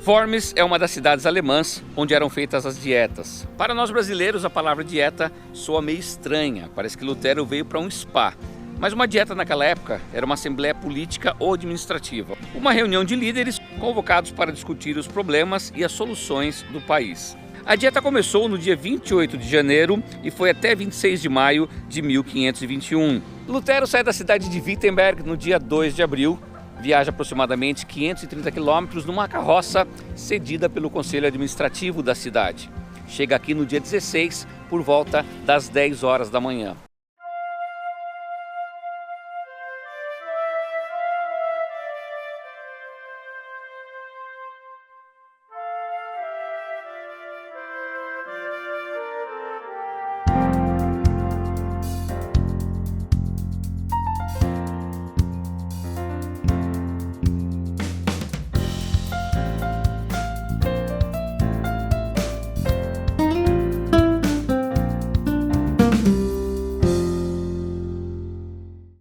Worms é uma das cidades alemãs onde eram feitas as dietas. Para nós brasileiros, a palavra dieta soa meio estranha. Parece que Lutero veio para um spa. Mas uma dieta naquela época era uma assembleia política ou administrativa. Uma reunião de líderes convocados para discutir os problemas e as soluções do país. A dieta começou no dia 28 de janeiro e foi até 26 de maio de 1521. Lutero sai da cidade de Wittenberg no dia 2 de abril. Viaja aproximadamente 530 quilômetros numa carroça cedida pelo Conselho Administrativo da cidade. Chega aqui no dia 16 por volta das 10 horas da manhã.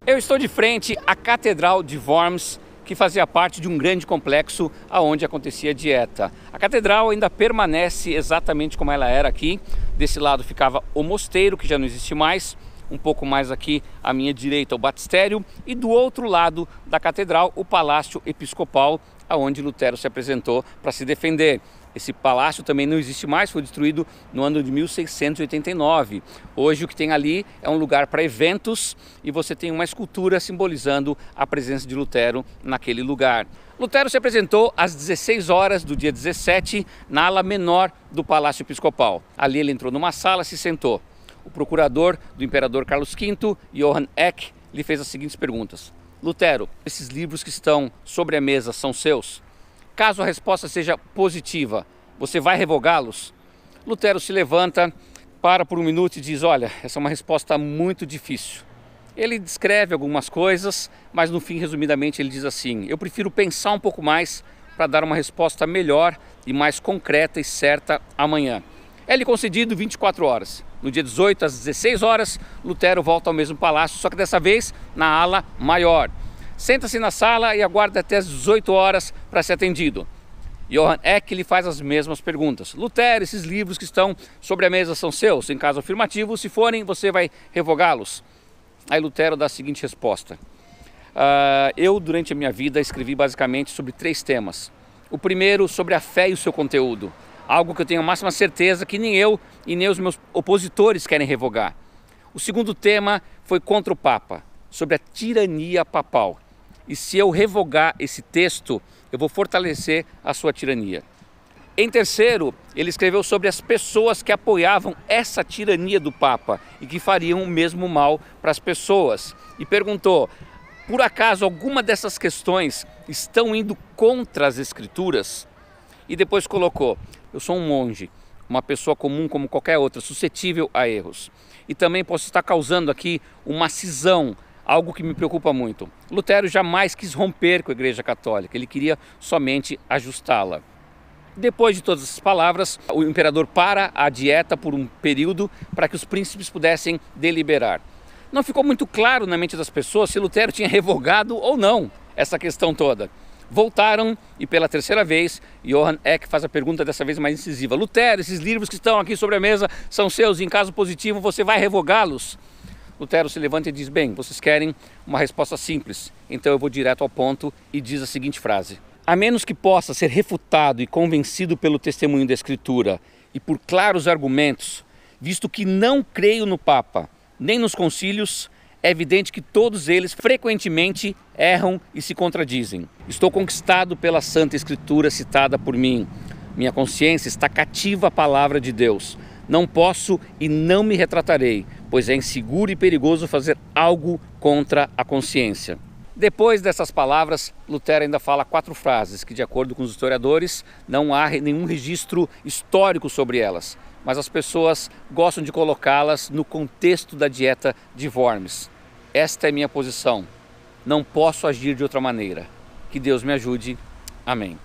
Eu estou de frente à Catedral de Worms, que fazia parte de um grande complexo onde acontecia a dieta. A catedral ainda permanece exatamente como ela era aqui. Desse lado ficava o mosteiro, que já não existe mais. Um pouco mais aqui à minha direita o batistério. E do outro lado da catedral o Palácio Episcopal, onde Lutero se apresentou para se defender. Esse palácio também não existe mais, foi destruído no ano de 1689. Hoje o que tem ali é um lugar para eventos e você tem uma escultura simbolizando a presença de Lutero naquele lugar. Lutero se apresentou às 16 horas do dia 17 na ala menor do Palácio Episcopal. Ali ele entrou numa sala e se sentou. O procurador do imperador Carlos V, Johann Eck, lhe fez as seguintes perguntas. Lutero, esses livros que estão sobre a mesa são seus? Caso a resposta seja positiva, você vai revogá-los? Lutero se levanta, para por um minuto e diz, olha, essa é uma resposta muito difícil. Ele descreve algumas coisas, mas no fim, resumidamente, ele diz assim, eu prefiro pensar um pouco mais para dar uma resposta melhor e mais concreta e certa amanhã. É-lhe concedido 24 horas. No dia 18 às 16 horas, Lutero volta ao mesmo palácio, só que dessa vez na ala maior. Senta-se na sala e aguarda até as 18 horas para ser atendido. Johann Eck lhe faz as mesmas perguntas. Lutero, esses livros que estão sobre a mesa são seus? Em caso afirmativo, se forem, você vai revogá-los? Aí Lutero dá a seguinte resposta. Eu, durante a minha vida, escrevi basicamente sobre 3 temas. O primeiro, sobre a fé e o seu conteúdo. Algo que eu tenho a máxima certeza que nem eu e nem os meus opositores querem revogar. O segundo tema foi contra o Papa, sobre a tirania papal. E se eu revogar esse texto, eu vou fortalecer a sua tirania. Em terceiro, ele escreveu sobre as pessoas que apoiavam essa tirania do Papa e que fariam o mesmo mal para as pessoas. E perguntou, por acaso alguma dessas questões estão indo contra as Escrituras? E depois colocou, eu sou um monge, uma pessoa comum como qualquer outra, suscetível a erros. E também posso estar causando aqui uma cisão, algo que me preocupa muito. Lutero jamais quis romper com a Igreja Católica, ele queria somente ajustá-la. Depois de todas essas palavras, o imperador para a dieta por um período para que os príncipes pudessem deliberar. Não ficou muito claro na mente das pessoas se Lutero tinha revogado ou não essa questão toda. Voltaram e pela terceira vez, Johann Eck faz a pergunta dessa vez mais incisiva. Lutero, esses livros que estão aqui sobre a mesa são seus e em caso positivo você vai revogá-los? Lutero se levanta e diz, bem, vocês querem uma resposta simples, então eu vou direto ao ponto e diz a seguinte frase. A menos que possa ser refutado e convencido pelo testemunho da Escritura e por claros argumentos, visto que não creio no Papa, nem nos concílios, é evidente que todos eles frequentemente erram e se contradizem. Estou conquistado pela Santa Escritura citada por mim. Minha consciência está cativa à palavra de Deus. Não posso e não me retratarei, pois é inseguro e perigoso fazer algo contra a consciência. Depois dessas palavras, Lutero ainda fala 4 frases que, de acordo com os historiadores, não há nenhum registro histórico sobre elas, mas as pessoas gostam de colocá-las no contexto da dieta de Worms. Esta é minha posição. Não posso agir de outra maneira. Que Deus me ajude. Amém.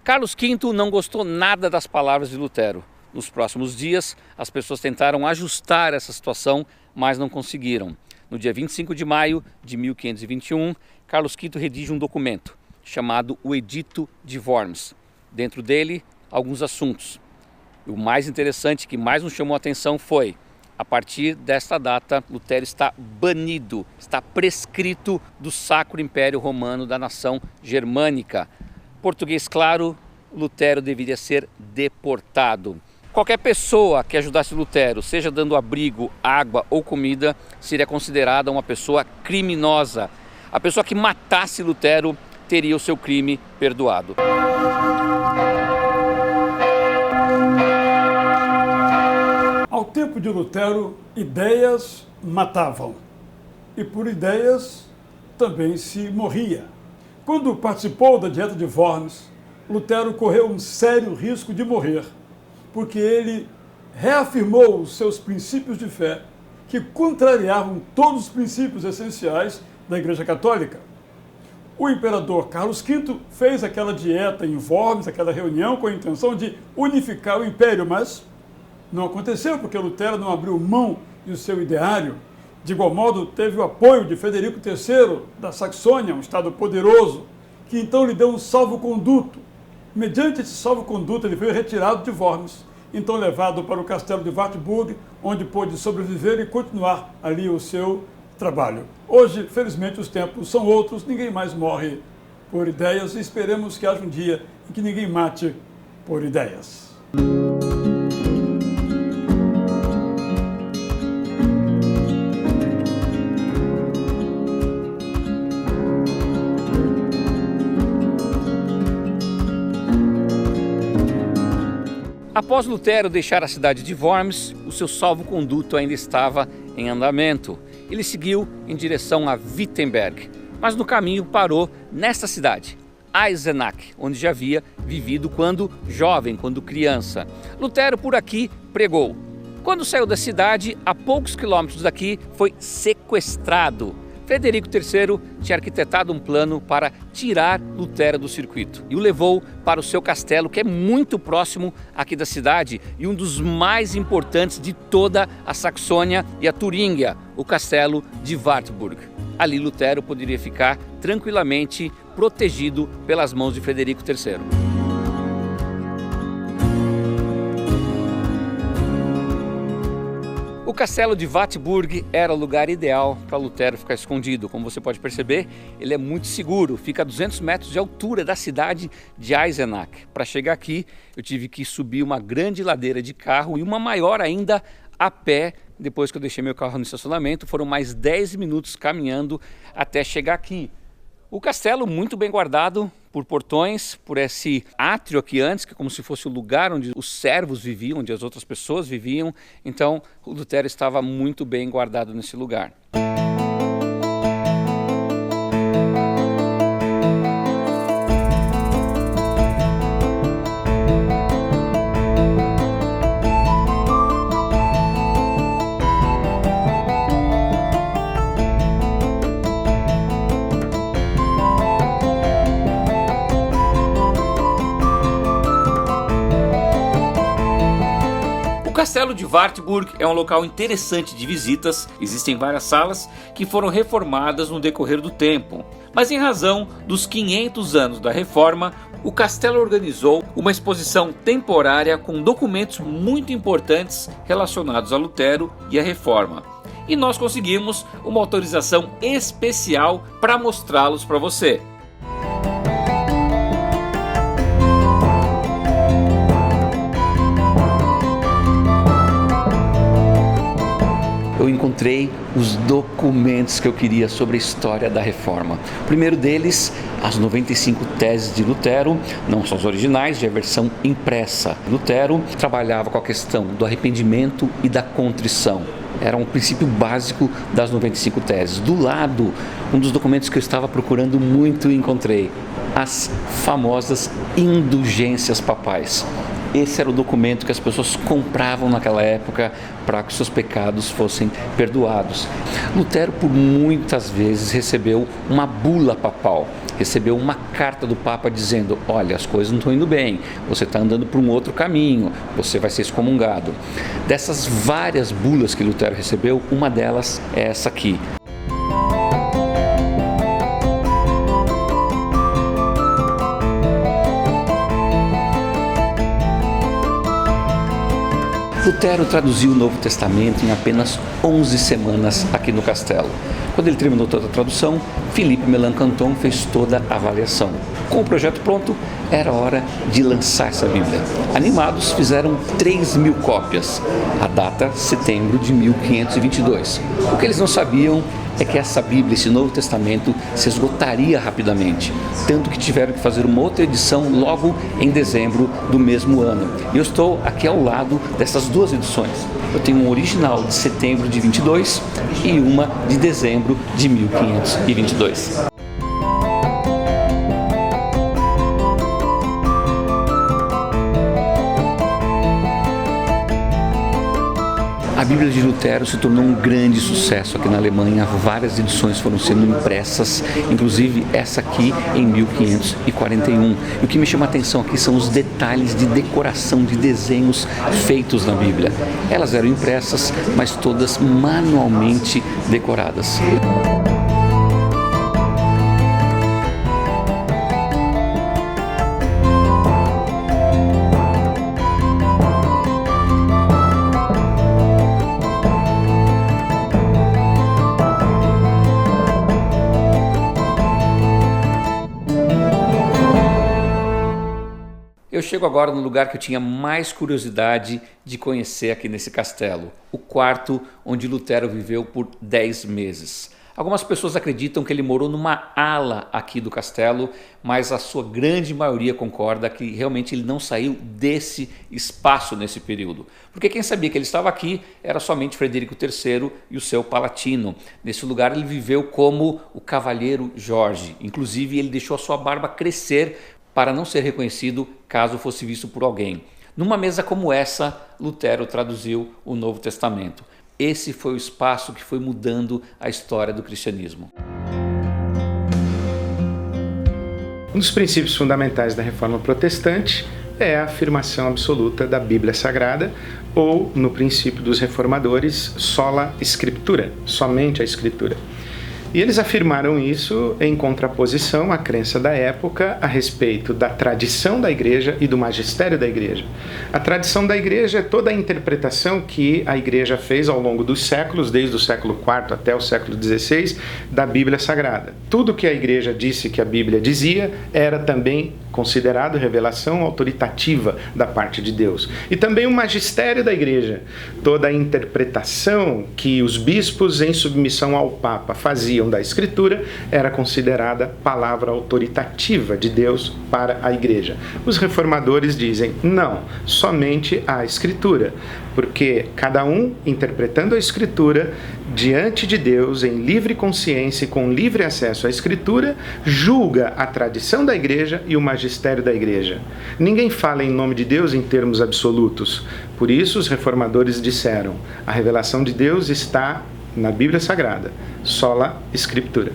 Carlos V não gostou nada das palavras de Lutero. Nos próximos dias, as pessoas tentaram ajustar essa situação, mas não conseguiram. No dia 25 de maio de 1521, Carlos V redige um documento chamado o Edito de Worms. dentro dele alguns assuntos. O mais interessante, que mais nos chamou a atenção foi: a partir desta data, Lutero está banido, está prescrito do Sacro Império Romano da nação germânica. Português claro, Lutero deveria ser deportado. Qualquer pessoa que ajudasse Lutero, seja dando abrigo, água ou comida, seria considerada uma pessoa criminosa. A pessoa que matasse Lutero teria o seu crime perdoado. Ao tempo de Lutero, ideias matavam, e por ideias também se morria. Quando participou da Dieta de Worms, Lutero correu um sério risco de morrer, porque ele reafirmou os seus princípios de fé, que contrariavam todos os princípios essenciais da Igreja Católica. O imperador Carlos V fez aquela dieta em Worms, aquela reunião, com a intenção de unificar o império, mas não aconteceu, porque Lutero não abriu mão do seu ideário. De igual modo, teve o apoio de Frederico III da Saxônia, um estado poderoso, que então lhe deu um salvo-conduto. Mediante esse salvo-conduto, ele foi retirado de Worms, então levado para o castelo de Wartburg, onde pôde sobreviver e continuar ali o seu trabalho. Hoje, felizmente, os tempos são outros, ninguém mais morre por ideias, e esperemos que haja um dia em que ninguém mate por ideias. Após Lutero deixar a cidade de Worms, o seu salvo-conduto ainda estava em andamento. Ele seguiu em direção a Wittenberg, mas no caminho parou nesta cidade, Eisenach, onde já havia vivido quando jovem, quando criança. Lutero por aqui pregou. Quando saiu da cidade, a poucos quilômetros daqui, foi sequestrado. Frederico III tinha arquitetado um plano para tirar Lutero do circuito e o levou para o seu castelo, que é muito próximo aqui da cidade e um dos mais importantes de toda a Saxônia e a Turíngia, o castelo de Wartburg. Ali Lutero poderia ficar tranquilamente protegido pelas mãos de Frederico III. O castelo de Wartburg era o lugar ideal para Lutero ficar escondido. Como você pode perceber, ele é muito seguro, fica a 200 metros de altura da cidade de Eisenach. Para chegar aqui, eu tive que subir uma grande ladeira de carro e uma maior ainda a pé. Depois que eu deixei meu carro no estacionamento, foram mais 10 minutos caminhando até chegar aqui. O castelo muito bem guardado por portões, por esse átrio aqui antes, que é como se fosse o lugar onde os servos viviam, onde as outras pessoas viviam. Então, o Lutero estava muito bem guardado nesse lugar. O Castelo de Wartburg é um local interessante de visitas. Existem várias salas que foram reformadas no decorrer do tempo. Mas em razão dos 500 anos da reforma, o castelo organizou uma exposição temporária com documentos muito importantes relacionados a Lutero e a reforma. E nós conseguimos uma autorização especial para mostrá-los para você. Eu encontrei os documentos que eu queria sobre a história da Reforma. O primeiro deles, as 95 teses de Lutero, não são as originais, já a versão impressa. Lutero trabalhava com a questão do arrependimento e da contrição. Era um princípio básico das 95 teses. Do lado, um dos documentos que eu estava procurando muito e encontrei, as famosas indulgências papais. Esse era o documento que as pessoas compravam naquela época para que seus pecados fossem perdoados. Lutero, por muitas vezes, recebeu uma bula papal, recebeu uma carta do Papa dizendo: olha, as coisas não estão indo bem, você está andando por um outro caminho, você vai ser excomungado. Dessas várias bulas que Lutero recebeu, uma delas é essa aqui. Lutero traduziu o Novo Testamento em apenas 11 semanas aqui no castelo. Quando ele terminou toda a tradução, Philippe Melanchthon fez toda a avaliação. Com o projeto pronto, era hora de lançar essa Bíblia. Animados, fizeram 3.000 cópias. A data, setembro de 1522. O que eles não sabiam é que essa Bíblia, esse Novo Testamento, se esgotaria rapidamente, tanto que tiveram que fazer uma outra edição logo em dezembro do mesmo ano. E eu estou aqui ao lado dessas duas edições. Eu tenho um original de setembro de 22 e uma de dezembro de 1522. A Bíblia de Lutero se tornou um grande sucesso aqui na Alemanha. Várias edições foram sendo impressas, inclusive essa aqui em 1541. E o que me chama a atenção aqui são os detalhes de decoração, de desenhos feitos na Bíblia. Elas eram impressas, mas todas manualmente decoradas. Eu chego agora no lugar que eu tinha mais curiosidade de conhecer aqui nesse castelo, o quarto onde Lutero viveu por 10 meses. Algumas pessoas acreditam que ele morou numa ala aqui do castelo, mas a sua grande maioria concorda que realmente ele não saiu desse espaço nesse período. Porque quem sabia que ele estava aqui era somente Frederico III e o seu palatino. Nesse lugar ele viveu como o Cavalheiro Jorge. Inclusive ele deixou a sua barba crescer para não ser reconhecido caso fosse visto por alguém. Numa mesa como essa, Lutero traduziu o Novo Testamento. Esse foi o espaço que foi mudando a história do cristianismo. Um dos princípios fundamentais da Reforma Protestante é a afirmação absoluta da Bíblia Sagrada, ou, no princípio dos reformadores, sola scriptura, somente a Escritura. E eles afirmaram isso em contraposição à crença da época a respeito da tradição da Igreja e do magistério da Igreja. A tradição da Igreja é toda a interpretação que a Igreja fez ao longo dos séculos, desde o século IV até o século XVI, da Bíblia Sagrada. Tudo que a Igreja disse que a Bíblia dizia era também considerado revelação autoritativa da parte de Deus. E também o magistério da Igreja, toda a interpretação que os bispos em submissão ao Papa faziam da Escritura era considerada palavra autoritativa de Deus para a Igreja. Os reformadores dizem, não, somente a Escritura, porque cada um, interpretando a Escritura, diante de Deus, em livre consciência e com livre acesso à Escritura, julga a tradição da Igreja e o magistério da Igreja. Ninguém fala em nome de Deus em termos absolutos. Por isso, os reformadores disseram, a revelação de Deus está na Bíblia Sagrada, sola Scriptura.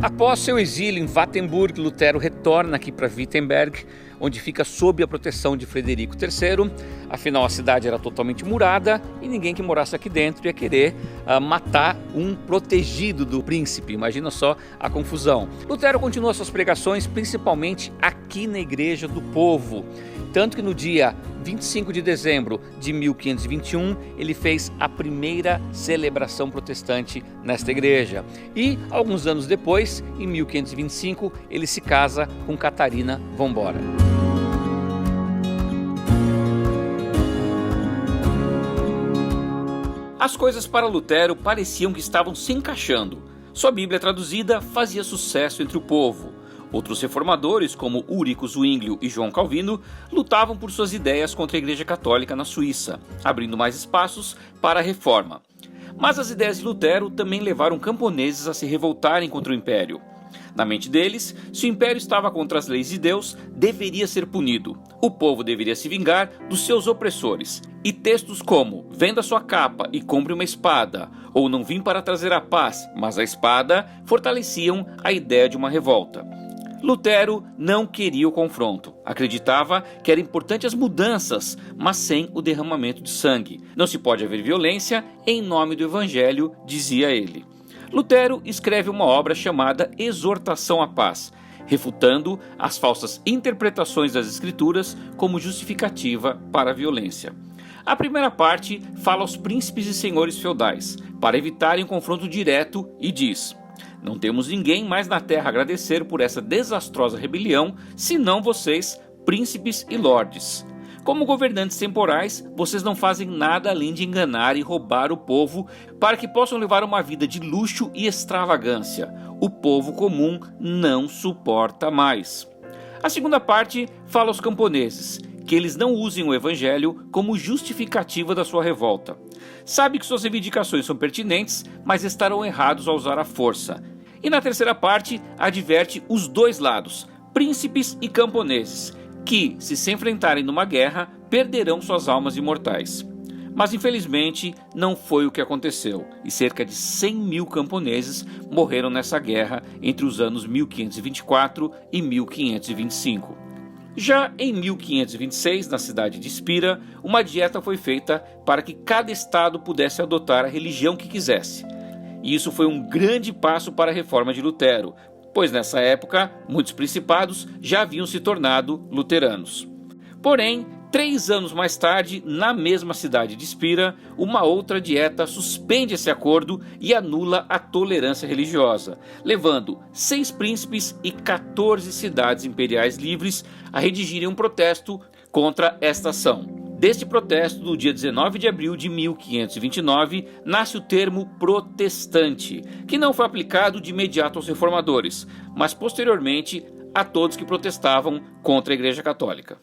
Após seu exílio em Wittenberg, Lutero retorna aqui para Wittenberg, onde fica sob a proteção de Frederico III. Afinal, a cidade era totalmente murada e ninguém que morasse aqui dentro ia querer matar um protegido do príncipe. Imagina só a confusão. Lutero continua suas pregações principalmente aqui na Igreja do Povo. Tanto que no dia 25 de dezembro de 1521, ele fez a primeira celebração protestante nesta igreja. E, alguns anos depois, em 1525, ele se casa com Catarina von Bora. As coisas para Lutero pareciam que estavam se encaixando. Sua Bíblia traduzida fazia sucesso entre o povo. Outros reformadores, como Ulrico Zwinglio e João Calvino, lutavam por suas ideias contra a Igreja Católica na Suíça, abrindo mais espaços para a reforma. Mas as ideias de Lutero também levaram camponeses a se revoltarem contra o Império. Na mente deles, se o Império estava contra as leis de Deus, deveria ser punido. O povo deveria se vingar dos seus opressores. E textos como "venda sua capa e compre uma espada", ou "não vim para trazer a paz, mas a espada", fortaleciam a ideia de uma revolta. Lutero não queria o confronto. Acreditava que era importante as mudanças, mas sem o derramamento de sangue. Não se pode haver violência em nome do Evangelho, dizia ele. Lutero escreve uma obra chamada Exortação à Paz, refutando as falsas interpretações das Escrituras como justificativa para a violência. A primeira parte fala aos príncipes e senhores feudais, para evitarem um confronto direto, e diz: "Não temos ninguém mais na terra a agradecer por essa desastrosa rebelião, senão vocês, príncipes e lordes. Como governantes temporais, vocês não fazem nada além de enganar e roubar o povo para que possam levar uma vida de luxo e extravagância. O povo comum não suporta mais." A segunda parte fala aos camponeses, que eles não usem o Evangelho como justificativa da sua revolta. Sabe que suas reivindicações são pertinentes, mas estarão errados ao usar a força. E na terceira parte, adverte os dois lados, príncipes e camponeses, que, se enfrentarem numa guerra, perderão suas almas imortais. Mas infelizmente não foi o que aconteceu, e cerca de 100.000 camponeses morreram nessa guerra entre os anos 1524 e 1525. Já em 1526, na cidade de Spira, uma dieta foi feita para que cada estado pudesse adotar a religião que quisesse. E isso foi um grande passo para a reforma de Lutero, pois nessa época muitos principados já haviam se tornado luteranos. Porém, 3 anos mais tarde, na mesma cidade de Spira, uma outra dieta suspende esse acordo e anula a tolerância religiosa, levando 6 príncipes e 14 cidades imperiais livres a redigirem um protesto contra esta ação. Deste protesto, no dia 19 de abril de 1529, nasce o termo protestante, que não foi aplicado de imediato aos reformadores, mas posteriormente a todos que protestavam contra a Igreja Católica.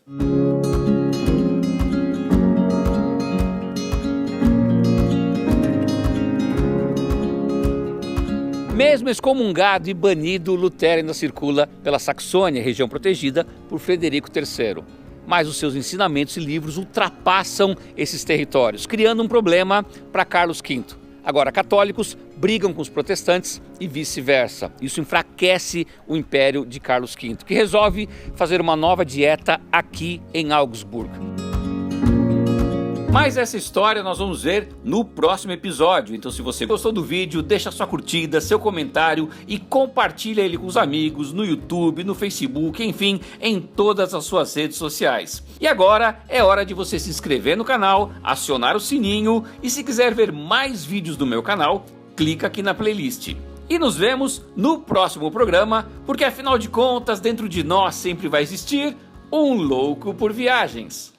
Mesmo excomungado e banido, Lutero ainda circula pela Saxônia, região protegida por Frederico III. Mas os seus ensinamentos e livros ultrapassam esses territórios, criando um problema para Carlos V. Agora, católicos brigam com os protestantes e vice-versa. Isso enfraquece o império de Carlos V, que resolve fazer uma nova dieta aqui em Augsburg. Mas essa história nós vamos ver no próximo episódio. Então, se você gostou do vídeo, deixa sua curtida, seu comentário e compartilha ele com os amigos no YouTube, no Facebook, enfim, em todas as suas redes sociais. E agora é hora de você se inscrever no canal, acionar o sininho e, se quiser ver mais vídeos do meu canal, clica aqui na playlist. E nos vemos no próximo programa, porque afinal de contas, dentro de nós sempre vai existir um louco por viagens.